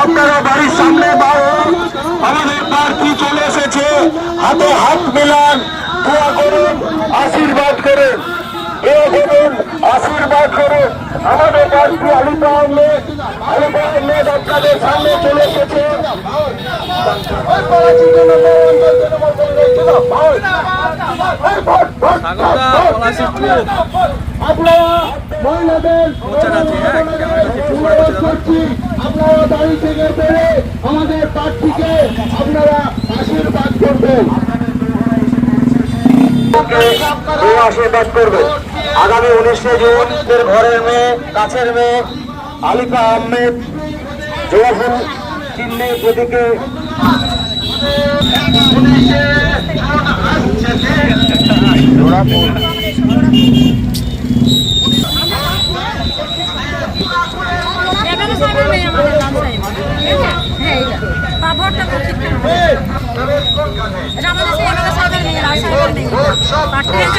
আপনারা বাড়ির সামনে আমাদের প্রার্থী চলে এসেছে, হাতে হাত মেলান, দোয়া করুন, আশীর্বাদ করুন, দোয়া করুন, আশীর্বাদ করুন। আমাদের প্রার্থী আলিফা আহমেদ আপনাদের সামনে চলে এসেছে। আপনারা মহিলাদের আপনারা বাড়ি থেকে পেরে আমাদের প্রার্থীকে আপনারা আশীর্বাদ করবেন, আশীর্বাদ করবেন। আগামী 19শে জুন ঘরের মেয়ে, কাছের মেয়ে আলিফা আহমেদ জোড়াফুল চিহ্নে প্রতীকে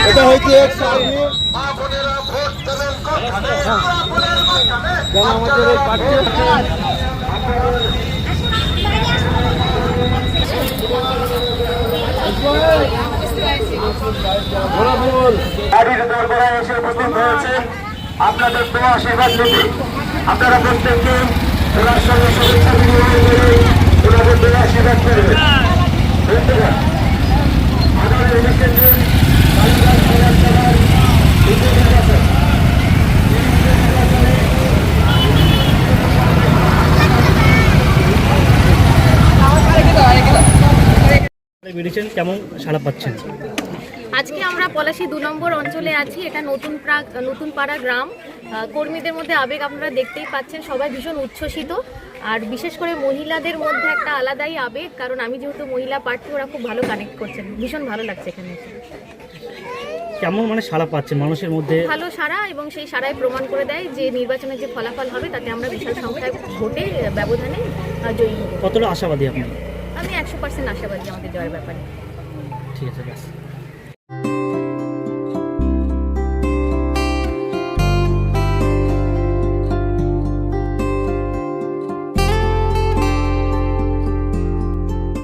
এটা হচ্ছে আমাদের এই পার্টি এসে উপস্থিত হয়েছেন আপনাদের দোয়া আশীর্বাদ নিতে। আপনারা প্রত্যেককে ওনার সঙ্গে শুভেচ্ছা বিনিময় করে ওনাদের দোয়া আশীর্বাদ করবেন। আগামী 19শে জুন কালীঘাট বিধানসভার উপনির্বাচন মেডিসিন কেমন সাড়া পাচ্ছেন? আজকে আমরা পলাশী 2 নম্বর অঞ্চলে আছি। এটা নতুন পাড়া গ্রাম। কর্মীদের মধ্যে আবেগ আপনারা দেখতেই পাচ্ছেন, সবাই ভীষণ উচ্ছ্বসিত। আর বিশেষ করে মহিলাদের মধ্যে একটা আলাদাই আবেগ, কারণ আমি যেহেতু মহিলা প্রার্থী, ওরা খুব ভালো কানেক্ট করছেন। ভীষণ ভালো লাগছে এখানে। কেমন সাড়া পাচ্ছেন মানুষের মধ্যে? ভালো সাড়া, এবং সেই সাড়াই প্রমাণ করে দেয় যে নির্বাচনের যে ফলাফল হবে তাতে আমরা বিশাল সংখ্যায় ভোটে ব্যবধানে জয়ী হব। কতটা আশাবাদী আপনি? আমি 100% আশাবাদী আমাদের জয়ের ব্যাপারে। ঠিক আছে, ব্যাস।